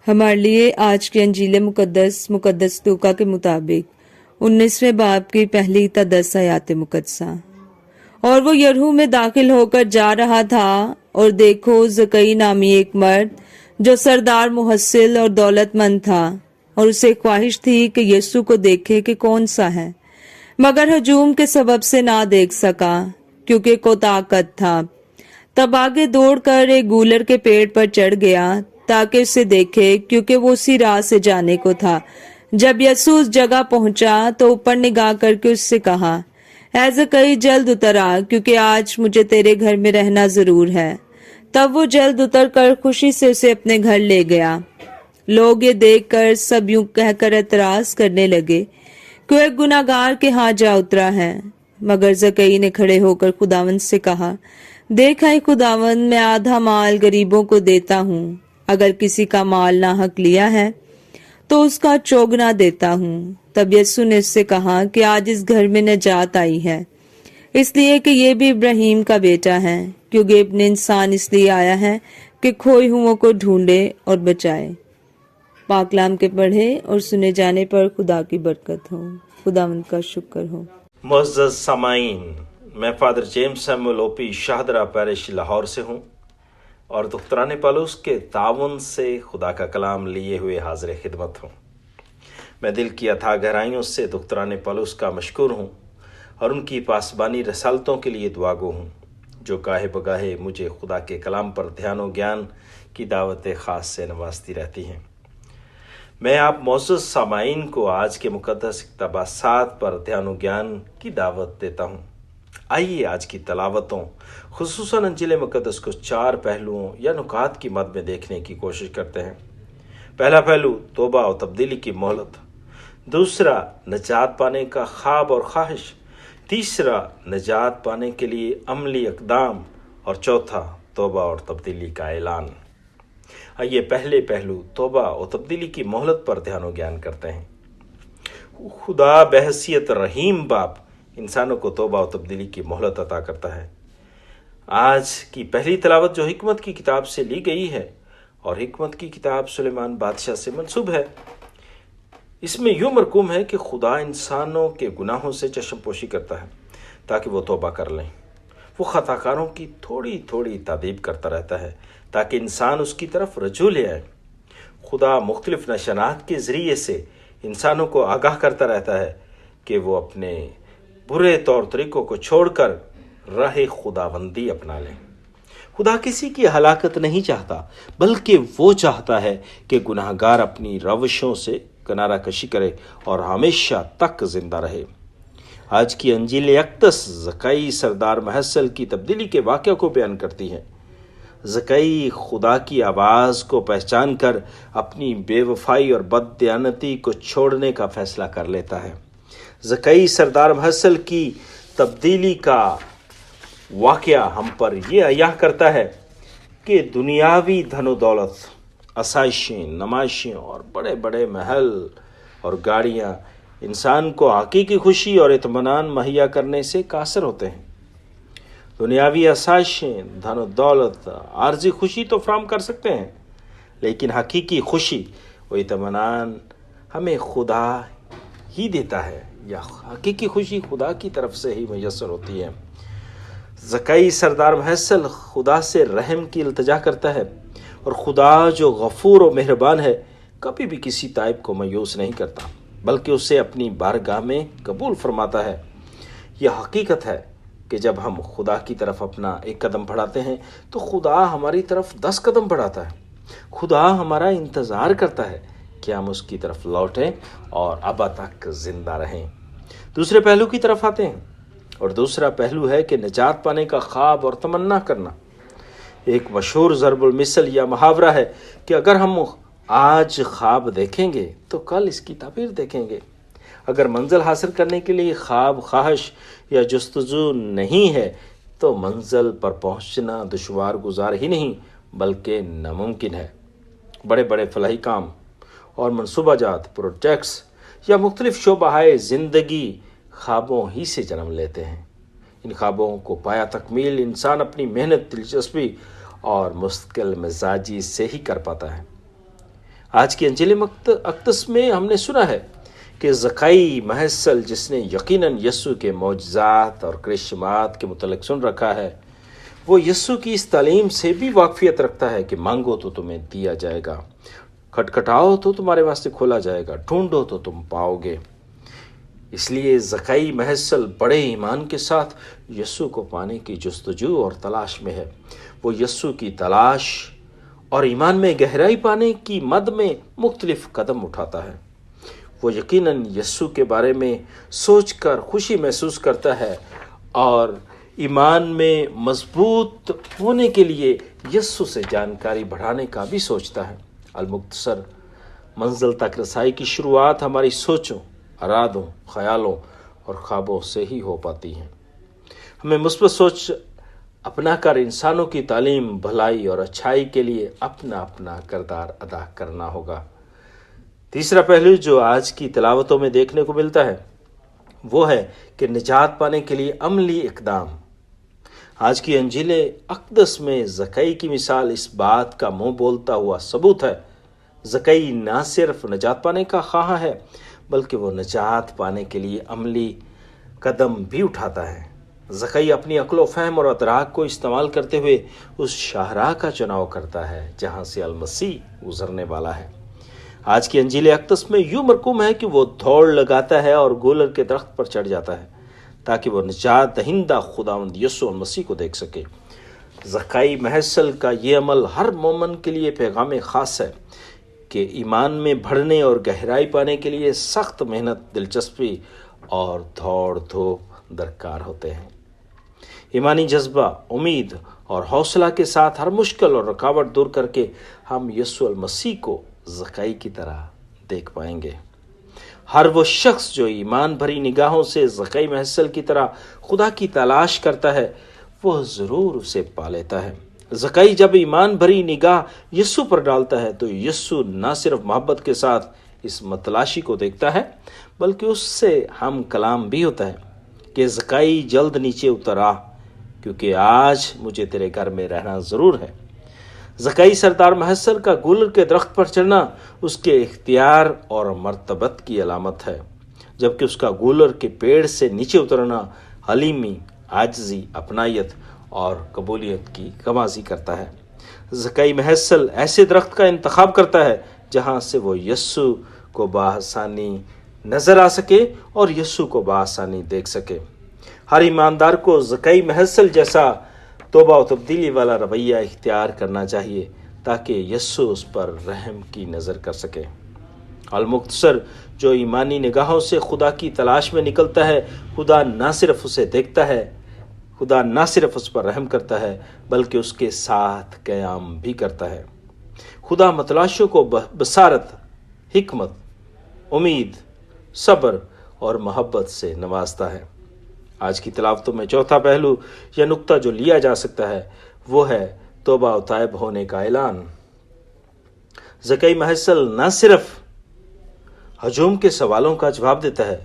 ہمارے لیے آج کی انجیل مقدس لوکا کے مطابق 19ویں باب کی پہلی تا 10 آیات مقدسہ۔ اور وہ یرہو میں داخل ہو کر جا رہا تھا، اور دیکھو زکئی نامی ایک مرد جو سردار محصل اور دولت مند تھا، اور اسے خواہش تھی کہ یسوع کو دیکھے کہ کون سا ہے، مگر ہجوم کے سبب سے نہ دیکھ سکا کیونکہ کوتاہٹ تھا۔ تب آگے دوڑ کر ایک گولر کے پیڑ پر چڑھ گیا تاکہ اسے دیکھے، کیونکہ وہ اسی راہ سے جانے کو تھا۔ جب یسوع اس جگہ پہنچا تو اوپر نگاہ کر کے اس سے کہا، اے زکئی جلد اتر آ، کیونکہ آج مجھے تیرے گھر میں رہنا ضرور ہے۔ تب وہ جلد اتر کر خوشی سے اسے اپنے گھر لے گیا۔ لوگ یہ دیکھ کر سب یوں کہہ کر اعتراض کرنے لگے کہ وہ ایک گناہگار کے ہاں جا اترا ہے۔ مگر زکئی نے کھڑے ہو کر خداوند سے کہا، دیکھ اے خداوند، میں آدھا مال غریبوں کو دیتا ہوں، اگر کسی کا مال ناحق لیا ہے تو اس کا چوگنا دیتا ہوں۔ تب یسوع نے اس سے کہا کہ آج اس گھر میں نجات آئی ہے، اس لیے کہ یہ بھی ابراہیم کا بیٹا ہے، کیونکہ ابن انسان اس لیے آیا ہے کہ کھوئے ہوئوں کو ڈھونڈے اور بچائے۔ پاک کلام کے پڑھے اور سنے جانے پر خدا کی برکت ہو۔ خداوند کا شکر ہو۔ معزز سامعین، میں father James Samuel اوپی Shahdara perish Lahore سے ہوں، اور دختران پالوس کے تعاون سے خدا کا کلام لیے ہوئے حاضر خدمت ہوں۔ میں دل کی اتھاہ گہرائیوں سے دختران پالوس کا مشکور ہوں اور ان کی پاسبانی رسالتوں کے لیے دعا گو ہوں، جو گاہے بگاہے مجھے خدا کے کلام پر دھیان و گیان کی دعوت خاص سے نوازتی رہتی ہیں۔ میں آپ معزز سامعین کو آج کے مقدس اقتباسات پر دھیان و گیان کی دعوت دیتا ہوں۔ آئیے آج کی تلاوتوں، خصوصاً انجیل مقدس کو 4 پہلوؤں یا نکات کی مد میں دیکھنے کی کوشش کرتے ہیں۔ پہلا پہلو توبہ و تبدیلی کی مہلت، دوسرا نجات پانے کا خواب اور خواہش، تیسرا نجات پانے کے لیے عملی اقدام، اور چوتھا توبہ اور تبدیلی کا اعلان۔ آئیے پہلے پہلو توبہ و تبدیلی کی مہلت پر دھیان و گیان کرتے ہیں۔ خدا بحیثیت رحیم باپ انسانوں کو توبہ و تبدیلی کی مہلت عطا کرتا ہے۔ آج کی پہلی تلاوت جو حکمت کی کتاب سے لی گئی ہے، اور حکمت کی کتاب سلیمان بادشاہ سے منسوب ہے، اس میں یوں مرقوم ہے کہ خدا انسانوں کے گناہوں سے چشم پوشی کرتا ہے تاکہ وہ توبہ کر لیں۔ وہ خطا کاروں کی تھوڑی تھوڑی تادیب کرتا رہتا ہے تاکہ انسان اس کی طرف رجوع لے آئے۔ خدا مختلف نشانات کے ذریعے سے انسانوں کو آگاہ کرتا رہتا ہے کہ وہ اپنے برے طور طریقوں کو چھوڑ کر راہ خداوندی اپنا لیں۔ خدا کسی کی ہلاکت نہیں چاہتا، بلکہ وہ چاہتا ہے کہ گناہگار اپنی روشوں سے کنارہ کشی کرے اور ہمیشہ تک زندہ رہے۔ آج کی انجیل اقدس زکئی سردار محصل کی تبدیلی کے واقعہ کو بیان کرتی ہے۔ زکئی خدا کی آواز کو پہچان کر اپنی بے وفائی اور بد دیانتی کو چھوڑنے کا فیصلہ کر لیتا ہے۔ زکئی سردار محصل کی تبدیلی کا واقعہ ہم پر یہ عیاں کرتا ہے کہ دنیاوی دھن و دولت، آسائشیں، نمائشیں اور بڑے بڑے محل اور گاڑیاں انسان کو حقیقی خوشی اور اطمینان مہیا کرنے سے قاصر ہوتے ہیں۔ دنیاوی آسائشیں، دھن و دولت عارضی خوشی تو فراہم کر سکتے ہیں، لیکن حقیقی خوشی و اطمینان ہمیں خدا ہی دیتا ہے، یا حقیقی خوشی خدا کی طرف سے ہی میسر ہوتی ہے۔ زکئی سردار محصل خدا سے رحم کی التجا کرتا ہے، اور خدا جو غفور و مہربان ہے کبھی بھی کسی تائب کو مایوس نہیں کرتا، بلکہ اسے اپنی بارگاہ میں قبول فرماتا ہے۔ یہ حقیقت ہے کہ جب ہم خدا کی طرف اپنا ایک قدم بڑھاتے ہیں تو خدا ہماری طرف 10 قدم بڑھاتا ہے۔ خدا ہمارا انتظار کرتا ہے کہ ہم اس کی طرف لوٹیں اور ابد تک زندہ رہیں۔ دوسرے پہلو کی طرف آتے ہیں، اور دوسرا پہلو ہے کہ نجات پانے کا خواب اور تمنا کرنا۔ ایک مشہور ضرب المثل یا محاورہ ہے کہ اگر ہم آج خواب دیکھیں گے تو کل اس کی تعبیر دیکھیں گے۔ اگر منزل حاصل کرنے کے لیے خواب، خواہش یا جستجو نہیں ہے تو منزل پر پہنچنا دشوار گزار ہی نہیں بلکہ ناممکن ہے۔ بڑے بڑے فلاحی کام اور منصوبہ جات، پروجیکٹس یا مختلف شعبۂ زندگی خوابوں ہی سے جنم لیتے ہیں۔ ان خوابوں کو پایا تکمیل انسان اپنی محنت، دلچسپی اور مستقل مزاجی سے ہی کر پاتا ہے۔ آج کی انجیل اقدس میں ہم نے سنا ہے کہ زکائی محصل جس نے یقیناً یسوع کے معجزات اور کرشمات کے متعلق سن رکھا ہے، وہ یسوع کی اس تعلیم سے بھی واقفیت رکھتا ہے کہ مانگو تو تمہیں دیا جائے گا، کھٹکھٹاؤ تو تمہارے واسطے کھولا جائے گا، ڈھونڈو تو تم پاؤ گے۔ اس لیے زکائی محصل بڑے ایمان کے ساتھ یسوع کو پانے کی جستجو اور تلاش میں ہے۔ وہ یسوع کی تلاش اور ایمان میں گہرائی پانے کی مد میں مختلف قدم اٹھاتا ہے۔ وہ یقیناً یسوع کے بارے میں سوچ کر خوشی محسوس کرتا ہے اور ایمان میں مضبوط ہونے کے لیے یسوع سے جانکاری بڑھانے کا بھی سوچتا ہے۔ المختصر، منزل تک رسائی کی شروعات ہماری سوچوں، ارادوں، خیالوں اور خوابوں سے ہی ہو پاتی ہیں۔ ہمیں مثبت سوچ اپنا کر انسانوں کی تعلیم، بھلائی اور اچھائی کے لیے اپنا اپنا کردار ادا کرنا ہوگا۔ تیسرا پہلو جو آج کی تلاوتوں میں دیکھنے کو ملتا ہے وہ ہے کہ نجات پانے کے لیے عملی اقدام۔ آج کی انجیل اقدس میں زکائی کی مثال اس بات کا منہ بولتا ہوا ثبوت ہے۔ زکائی نہ صرف نجات پانے کا خواہاں ہے بلکہ وہ نجات پانے کے لیے عملی قدم بھی اٹھاتا ہے۔ زکائی اپنی عقل و فہم اور ادراک کو استعمال کرتے ہوئے اس شاہراہ کا چناؤ کرتا ہے جہاں سے المسیح گزرنے والا ہے۔ آج کی انجیل اقدس میں یوں مرقوم ہے کہ وہ دوڑ لگاتا ہے اور گولر کے درخت پر چڑھ جاتا ہے تاکہ وہ نجات دہندہ خداوند یسوع المسیح کو دیکھ سکے۔ زکائی محصل کا یہ عمل ہر مومن کے لیے پیغام خاص ہے کہ ایمان میں بڑھنے اور گہرائی پانے کے لیے سخت محنت، دلچسپی اور دوڑ دھوپ درکار ہوتے ہیں۔ ایمانی جذبہ، امید اور حوصلہ کے ساتھ ہر مشکل اور رکاوٹ دور کر کے ہم یسوع المسیح کو زکائی کی طرح دیکھ پائیں گے۔ ہر وہ شخص جو ایمان بھری نگاہوں سے زکائی محصل کی طرح خدا کی تلاش کرتا ہے وہ ضرور اسے پا لیتا ہے۔ زکائی جب ایمان بھری نگاہ یسوع پر ڈالتا ہے تو یسوع نہ صرف محبت کے ساتھ اس متلاشی کو دیکھتا ہے بلکہ اس سے ہم کلام بھی ہوتا ہے کہ زکائی جلد نیچے اتر آ، کیونکہ آج مجھے تیرے گھر میں رہنا ضرور ہے۔ زکائی سردار محصل کا گولر کے درخت پر چڑھنا اس کے اختیار اور مرتبت کی علامت ہے، جبکہ اس کا گولر کے پیڑ سے نیچے اترنا حلیمی، عاجزی، اپنائیت اور قبولیت کی کمازی کرتا ہے۔ زکائی محصل ایسے درخت کا انتخاب کرتا ہے جہاں سے وہ یسوع کو بآسانی نظر آ سکے اور یسوع کو بآسانی دیکھ سکے۔ ہر ایماندار کو زکائی محصل جیسا توبہ و تبدیلی والا رویہ اختیار کرنا چاہیے تاکہ یسوع اس پر رحم کی نظر کر سکے۔ المختصر، جو ایمانی نگاہوں سے خدا کی تلاش میں نکلتا ہے، خدا نہ صرف اسے دیکھتا ہے، خدا نہ صرف اس پر رحم کرتا ہے بلکہ اس کے ساتھ قیام بھی کرتا ہے۔ خدا متلاشوں کو بصارت، حکمت، امید، صبر اور محبت سے نوازتا ہے۔ آج کی تلاوتوں میں چوتھا پہلو یا نقطہ جو لیا جا سکتا ہے وہ ہے توبہ و تائب ہونے کا اعلان۔ زکائی محصل نہ صرف ہجوم کے سوالوں کا جواب دیتا ہے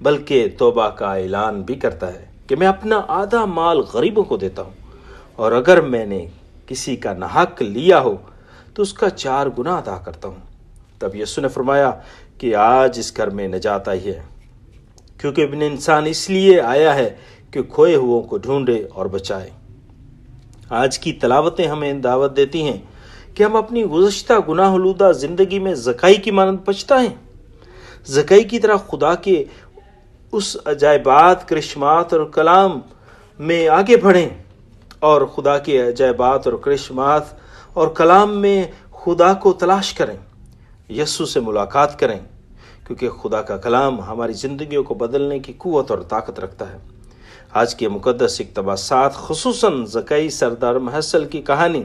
بلکہ توبہ کا اعلان بھی کرتا ہے کہ میں اپنا آدھا مال غریبوں کو دیتا ہوں، اور اگر میں نے کسی کا ناحق لیا ہو تو اس کا 4 گنا ادا کرتا ہوں۔ تب یسوع نے فرمایا کہ آج اس گھر میں نجات آئی ہے، کیونکہ ابن انسان اس لیے آیا ہے کہ کھوئے ہوئوں کو ڈھونڈے اور بچائے۔ آج کی تلاوتیں ہمیں دعوت دیتی ہیں کہ ہم اپنی گزشتہ گناہ آلودہ زندگی میں زکائی کی مانند پچھتائیں، زکائی کی طرح خدا کے اس عجائبات، کرشمات اور کلام میں آگے بڑھیں، اور خدا کے عجائبات اور کرشمات اور کلام میں خدا کو تلاش کریں، یسوع سے ملاقات کریں، کیونکہ خدا کا کلام ہماری زندگیوں کو بدلنے کی قوت اور طاقت رکھتا ہے۔ آج کے مقدس اقتباسات، خصوصاً زکائی سردار محصل کی کہانی،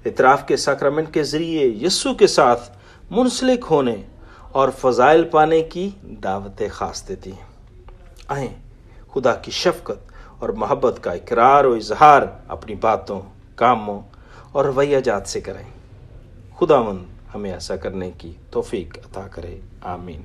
اعتراف کے ساکرامنٹ کے ذریعے یسوع کے ساتھ منسلک ہونے اور فضائل پانے کی دعوت خاص دیتی ہیں۔ آئیں خدا کی شفقت اور محبت کا اقرار و اظہار اپنی باتوں، کاموں اور رویہ جات سے کریں۔ خداوند ہمیں ایسا کرنے کی توفیق عطا کرے، آمین۔